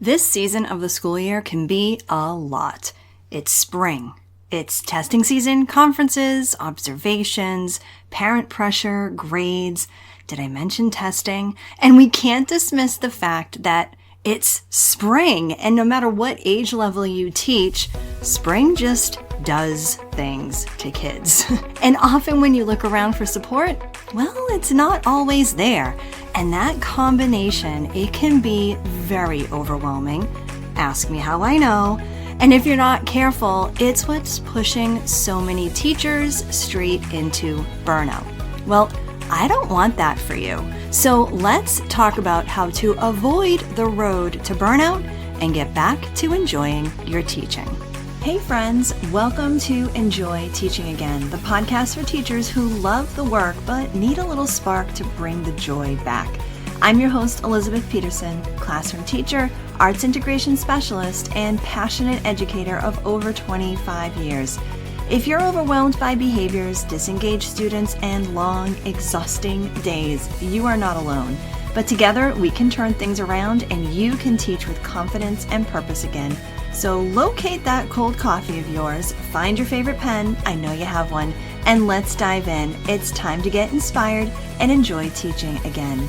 This season of the school year can be a lot. It's spring. It's testing season, conferences, observations, parent pressure, grades. Did I mention testing? And we can't dismiss the fact that it's spring, and no matter what age level you teach, spring just does things to kids. And often when you look around for support, well, it's not always there. And that combination, it can be very overwhelming. Ask me how I know. And if you're not careful, it's what's pushing so many teachers straight into burnout. Well, I don't want that for you. So let's talk about how to avoid the road to burnout and get back to enjoying your teaching. Hey friends, welcome to Enjoy Teaching Again, the podcast for teachers who love the work but need a little spark to bring the joy back. I'm your host, Elizabeth Peterson, classroom teacher, arts integration specialist, and passionate educator of over 25 years. If you're overwhelmed by behaviors, disengaged students, and long, exhausting days, you are not alone. But together, we can turn things around and you can teach with confidence and purpose again. So locate that cold coffee of yours, find your favorite pen, I know you have one, and let's dive in. It's time to get inspired and enjoy teaching again.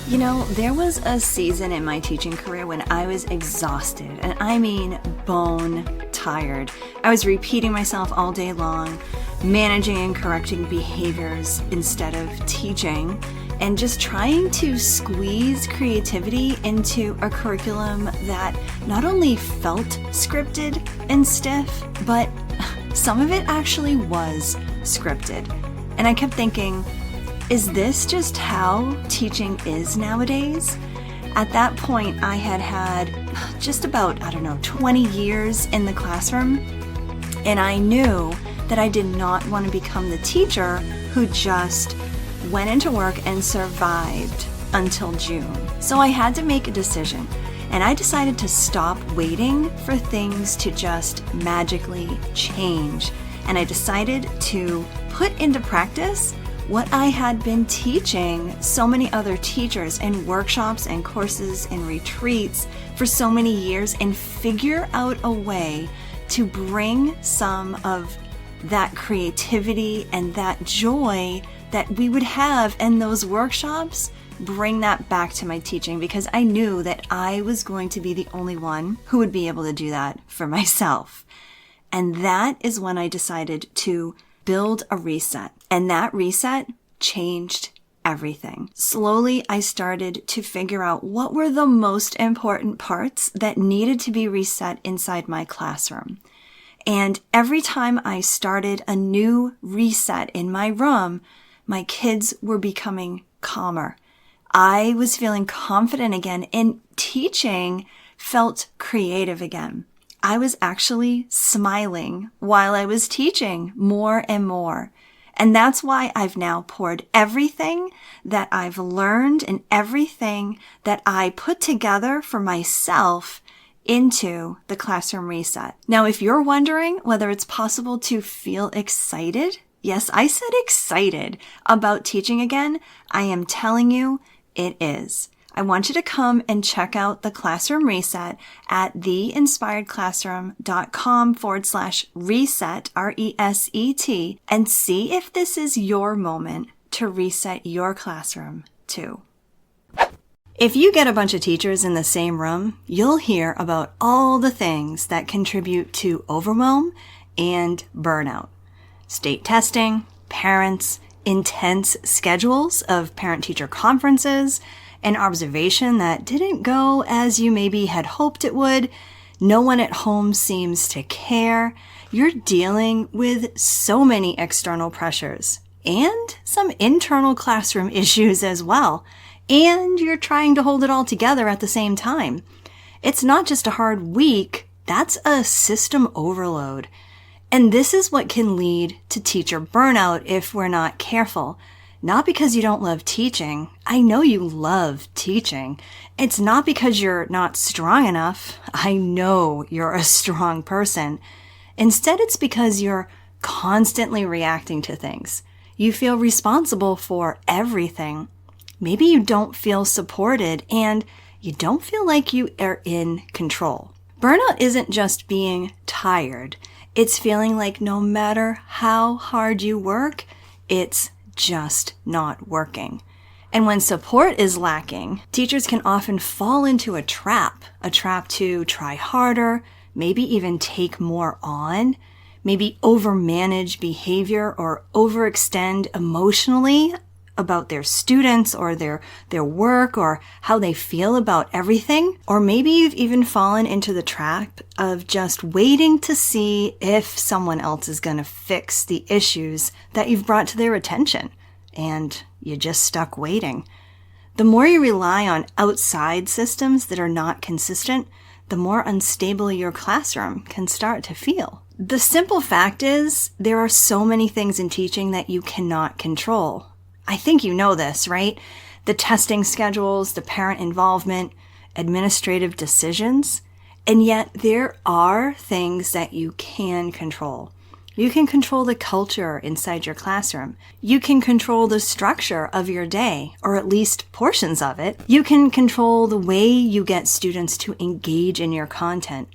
You know, there was a season in my teaching career when I was exhausted, and I mean bone tired. I was repeating myself all day long, managing and correcting behaviors instead of teaching, and just trying to squeeze creativity into a curriculum that not only felt scripted and stiff, but some of it actually was scripted. And I kept thinking, is this just how teaching is nowadays? At that point, I had just about, 20 years in the classroom, and I knew that I did not want to become the teacher who just went into work and survived until June. So I had to make a decision, and I decided to stop waiting for things to just magically change. And I decided to put into practice what I had been teaching so many other teachers in workshops and courses and retreats for so many years, and figure out a way to bring some of that creativity and that joy that we would have in those workshops, bring that back to my teaching, because I knew that I was going to be the only one who would be able to do that for myself. And that is when I decided to build a reset. And that reset changed everything. Slowly, I started to figure out what were the most important parts that needed to be reset inside my classroom. And every time I started a new reset in my room, my kids were becoming calmer. I was feeling confident again, and teaching felt creative again. I was actually smiling while I was teaching more and more. And that's why I've now poured everything that I've learned and everything that I put together for myself into the classroom reset. Now, if you're wondering whether it's possible to feel excited, yes, I said excited about teaching again, I am telling you it is. I want you to come and check out the classroom reset at theinspiredclassroom.com/reset, RESET, and see if this is your moment to reset your classroom too. If you get a bunch of teachers in the same room, you'll hear about all the things that contribute to overwhelm and burnout. State testing, parents, intense schedules of parent-teacher conferences, an observation that didn't go as you maybe had hoped it would. No one at home seems to care. You're dealing with so many external pressures and some internal classroom issues as well. And you're trying to hold it all together at the same time. It's not just a hard week, that's a system overload. And this is what can lead to teacher burnout if we're not careful. Not because you don't love teaching. I know you love teaching. It's not because you're not strong enough. I know you're a strong person. Instead, it's because you're constantly reacting to things. You feel responsible for everything. Maybe you don't feel supported, and you don't feel like you are in control. Burnout isn't just being tired. It's feeling like no matter how hard you work, it's just not working. And when support is lacking, teachers can often fall into a trap to try harder, maybe even take more on, maybe overmanage behavior or overextend emotionally about their students or their work or how they feel about everything. Or maybe you've even fallen into the trap of just waiting to see if someone else is going to fix the issues that you've brought to their attention. And you're just stuck waiting. The more you rely on outside systems that are not consistent, the more unstable your classroom can start to feel. The simple fact is, there are so many things in teaching that you cannot control. I think you know this, right? The testing schedules, the parent involvement, administrative decisions. And yet there are things that you can control. You can control the culture inside your classroom. You can control the structure of your day, or at least portions of it. You can control the way you get students to engage in your content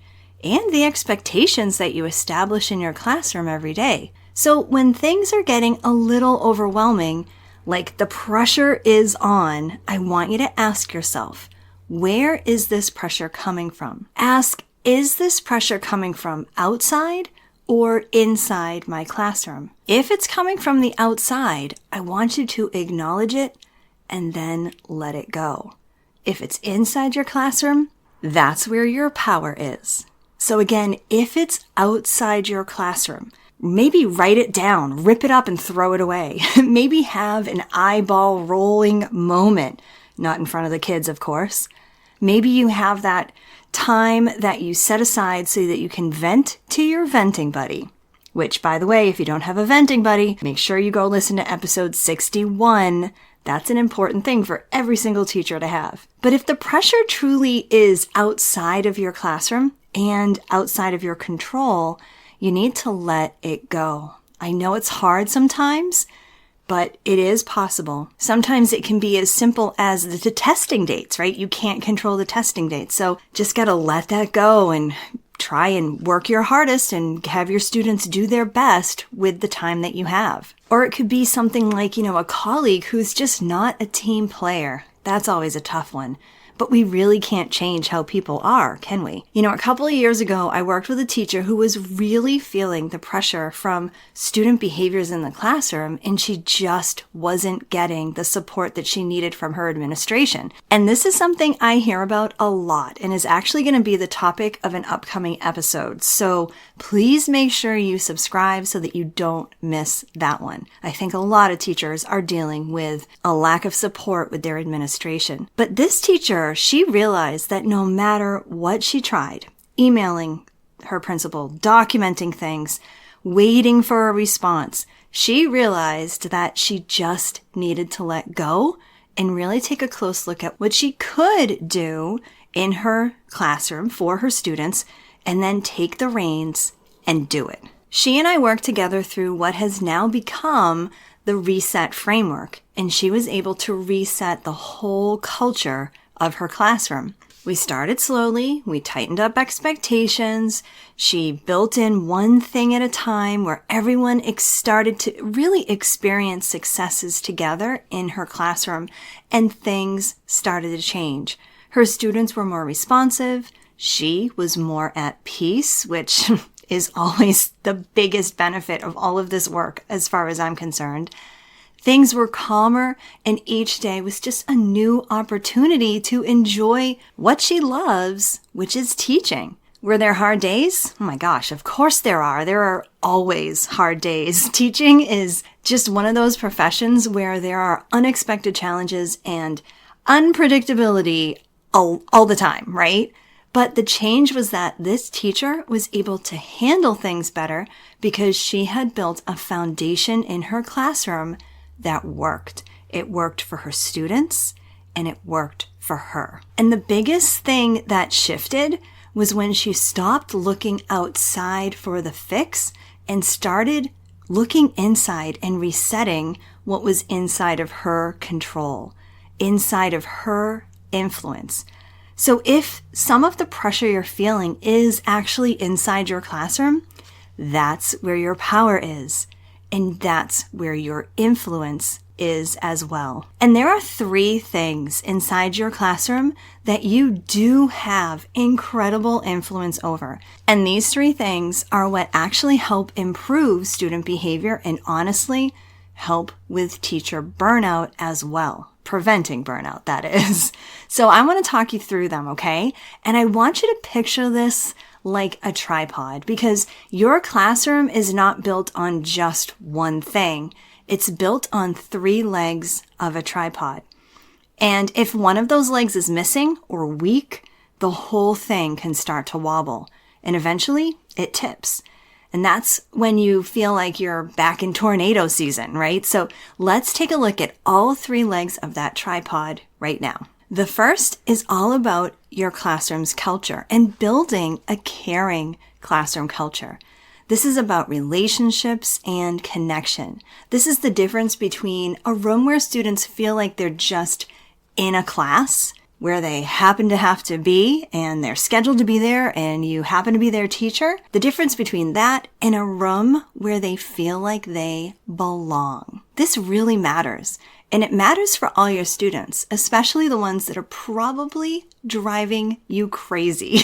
and the expectations that you establish in your classroom every day. So when things are getting a little overwhelming, like the pressure is on, I want you to ask yourself, where is this pressure coming from? Ask, is this pressure coming from outside or inside my classroom? If it's coming from the outside, I want you to acknowledge it and then let it go. If it's inside your classroom, that's where your power is. So again, if it's outside your classroom, maybe write it down, rip it up and throw it away. Maybe have an eyeball rolling moment, not in front of the kids, of course. Maybe you have that time that you set aside so that you can vent to your venting buddy. Which, by the way, if you don't have a venting buddy, make sure you go listen to episode 61. That's an important thing for every single teacher to have. But if the pressure truly is outside of your classroom and outside of your control, you need to let it go. I know it's hard sometimes, but it is possible. Sometimes it can be as simple as the testing dates, right? You can't control the testing dates. So just got to let that go and try and work your hardest and have your students do their best with the time that you have. Or it could be something like, a colleague who's just not a team player. That's always a tough one. But we really can't change how people are, can we? A couple of years ago, I worked with a teacher who was really feeling the pressure from student behaviors in the classroom, and she just wasn't getting the support that she needed from her administration. And this is something I hear about a lot and is actually going to be the topic of an upcoming episode. So please make sure you subscribe so that you don't miss that one. I think a lot of teachers are dealing with a lack of support with their administration. But this teacher, she realized that no matter what she tried, emailing her principal, documenting things, waiting for a response, she realized that she just needed to let go and really take a close look at what she could do in her classroom for her students and then take the reins and do it. She and I worked together through what has now become the reset framework, and she was able to reset the whole culture of her classroom. We started slowly, we tightened up expectations, she built in one thing at a time where everyone started to really experience successes together in her classroom, and things started to change. Her students were more responsive, she was more at peace, which is always the biggest benefit of all of this work as far as I'm concerned. Things were calmer, and each day was just a new opportunity to enjoy what she loves, which is teaching. Were there hard days? Oh my gosh, of course there are. There are always hard days. Teaching is just one of those professions where there are unexpected challenges and unpredictability all the time, right? But the change was that this teacher was able to handle things better because she had built a foundation in her classroom that worked. It worked for her students and it worked for her. And the biggest thing that shifted was when she stopped looking outside for the fix and started looking inside and resetting what was inside of her control, inside of her influence. So if some of the pressure you're feeling is actually inside your classroom, that's where your power is. And that's where your influence is as well. And there are 3 things inside your classroom that you do have incredible influence over. And these 3 things are what actually help improve student behavior and honestly help with teacher burnout as well. Preventing burnout, that is. So I want to talk you through them, okay? And I want you to picture this like a tripod because your classroom is not built on just one thing. It's built on 3 legs of a tripod. And if one of those legs is missing or weak, the whole thing can start to wobble. And eventually it tips. And that's when you feel like you're back in tornado season, right? So let's take a look at all 3 legs of that tripod right now. The first is all about your classroom's culture and building a caring classroom culture. This is about relationships and connection. This is the difference between a room where students feel like they're just in a class where they happen to have to be and they're scheduled to be there and you happen to be their teacher. The difference between that and a room where they feel like they belong. This really matters. And it matters for all your students, especially the ones that are probably driving you crazy.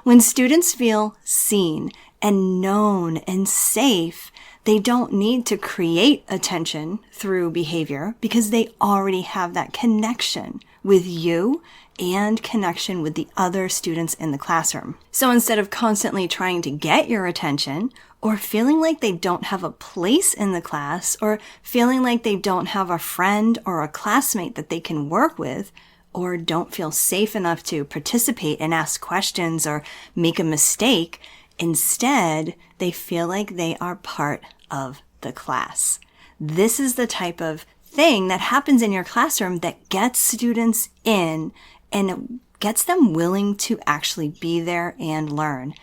When students feel seen and known and safe, they don't need to create attention through behavior because they already have that connection with you and connection with the other students in the classroom. So instead of constantly trying to get your attention or feeling like they don't have a place in the class or feeling like they don't have a friend or a classmate that they can work with or don't feel safe enough to participate and ask questions or make a mistake, instead, they feel like they are part of the class. This is the type of thing that happens in your classroom that gets students in and gets them willing to actually be there and learn.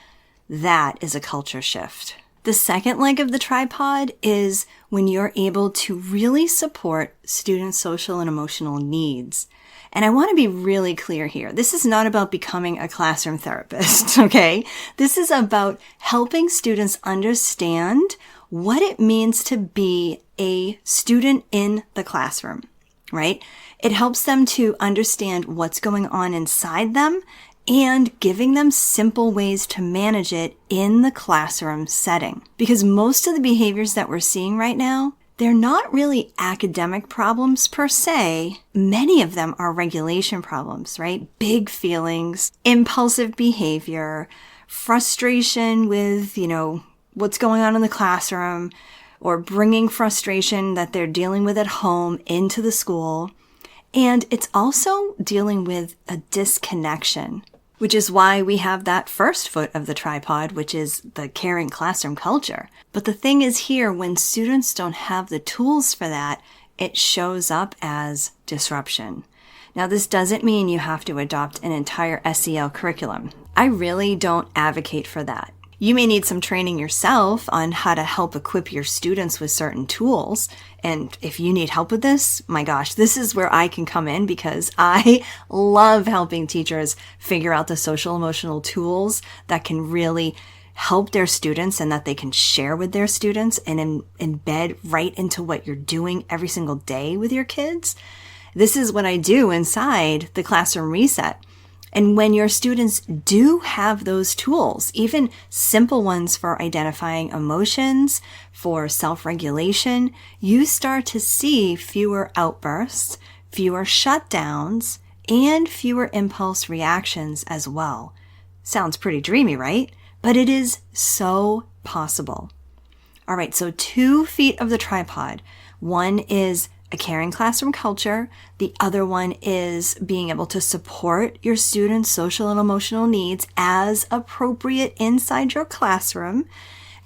That is a culture shift. The second leg of the tripod is when you're able to really support students' social and emotional needs. And I want to be really clear here. This is not about becoming a classroom therapist, okay? This is about helping students understand what it means to be a student in the classroom, right? It helps them to understand what's going on inside them and giving them simple ways to manage it in the classroom setting. Because most of the behaviors that we're seeing right now, they're not really academic problems per se. Many of them are regulation problems, right? Big feelings, impulsive behavior, frustration with, what's going on in the classroom, or bringing frustration that they're dealing with at home into the school. And it's also dealing with a disconnection, which is why we have that first foot of the tripod, which is the caring classroom culture. But the thing is here, when students don't have the tools for that, it shows up as disruption. Now, this doesn't mean you have to adopt an entire SEL curriculum. I really don't advocate for that. You may need some training yourself on how to help equip your students with certain tools. And if you need help with this, my gosh, this is where I can come in because I love helping teachers figure out the social emotional tools that can really help their students and that they can share with their students and embed right into what you're doing every single day with your kids. This is what I do inside the Classroom Reset. And when your students do have those tools, even simple ones for identifying emotions, for self-regulation, you start to see fewer outbursts, fewer shutdowns, and fewer impulse reactions as well. Sounds pretty dreamy, right? But it is so possible. All right, so 2 feet of the tripod. One is a caring classroom culture. The other one is being able to support your students' social and emotional needs as appropriate inside your classroom.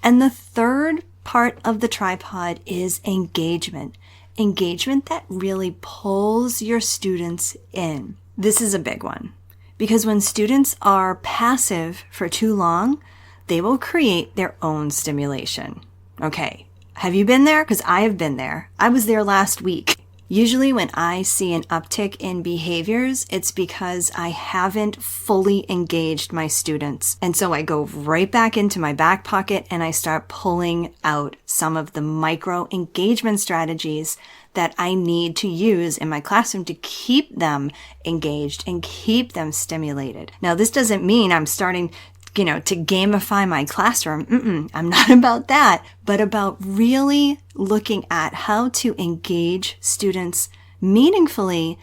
And the third part of the tripod is engagement. Engagement that really pulls your students in. This is a big one because when students are passive for too long, they will create their own stimulation. Okay. Have you been there? Because I have been there. I was there last week. Usually when I see an uptick in behaviors, it's because I haven't fully engaged my students. And so I go right back into my back pocket and I start pulling out some of the micro engagement strategies that I need to use in my classroom to keep them engaged and keep them stimulated. Now, this doesn't mean I'm starting to gamify my classroom. I'm not about that, but about really looking at how to engage students meaningfully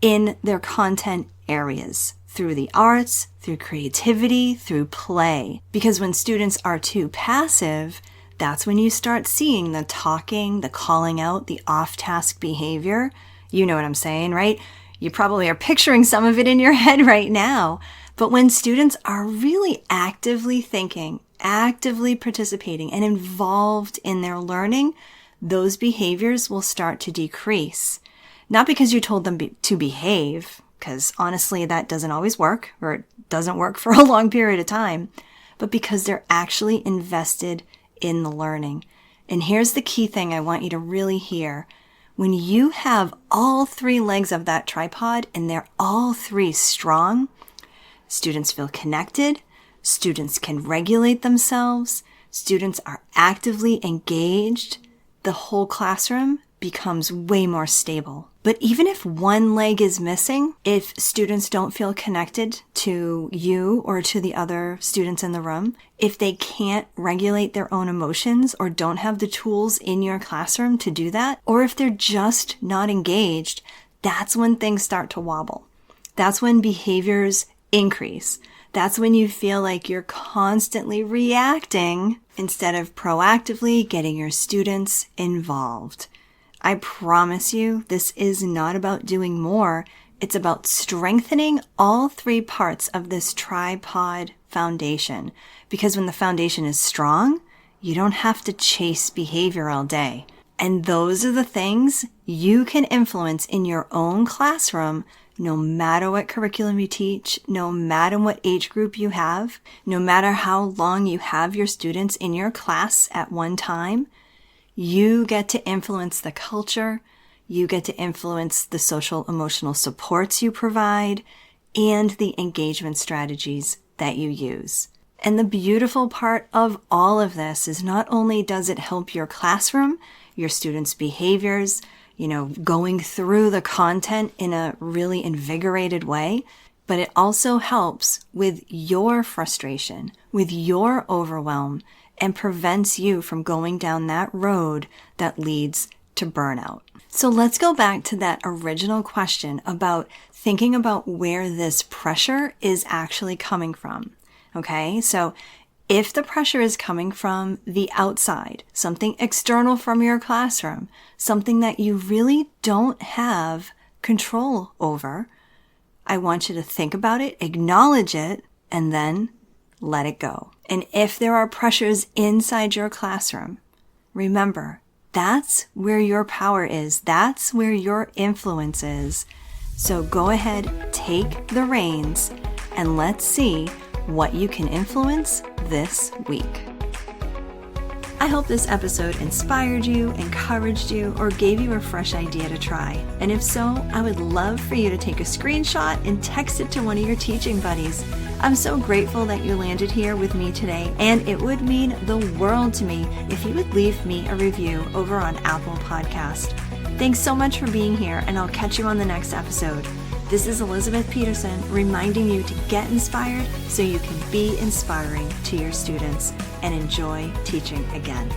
in their content areas through the arts, through creativity, through play. Because when students are too passive, that's when you start seeing the talking, the calling out, the off-task behavior. You know what I'm saying, right? You probably are picturing some of it in your head right now. But when students are really actively thinking, actively participating, and involved in their learning, those behaviors will start to decrease. Not because you told them to behave, because honestly that doesn't always work, or it doesn't work for a long period of time, but because they're actually invested in the learning. And here's the key thing I want you to really hear. When you have all three legs of that tripod and they're all three strong, students feel connected, students can regulate themselves, students are actively engaged, the whole classroom becomes way more stable. But even if one leg is missing, if students don't feel connected to you or to the other students in the room, if they can't regulate their own emotions or don't have the tools in your classroom to do that, or if they're just not engaged, that's when things start to wobble. That's when behaviors increase. That's when you feel like you're constantly reacting instead of proactively getting your students involved. I promise you, this is not about doing more. It's about strengthening all three parts of this tripod foundation. Because when the foundation is strong, you don't have to chase behavior all day. And those are the things you can influence in your own classroom, no matter what curriculum you teach, no matter what age group you have, no matter how long you have your students in your class at one time. You get to influence the culture, you get to influence the social emotional supports you provide, and the engagement strategies that you use. And the beautiful part of all of this is not only does it help your classroom, your students' behaviors, going through the content in a really invigorated way, but it also helps with your frustration, with your overwhelm, and prevents you from going down that road that leads to burnout. So let's go back to that original question about thinking about where this pressure is actually coming from. Okay, so if the pressure is coming from the outside, something external from your classroom, something that you really don't have control over, I want you to think about it, acknowledge it, and then let it go. And if there are pressures inside your classroom, remember, that's where your power is. That's where your influence is. So go ahead, take the reins, and let's see what you can influence this week. I hope this episode inspired you, encouraged you, or gave you a fresh idea to try. And if so, I would love for you to take a screenshot and text it to one of your teaching buddies. I'm so grateful that you landed here with me today, and it would mean the world to me if you would leave me a review over on Apple Podcast. Thanks so much for being here, and I'll catch you on the next episode. This is Elizabeth Peterson reminding you to get inspired so you can be inspiring to your students and enjoy teaching again.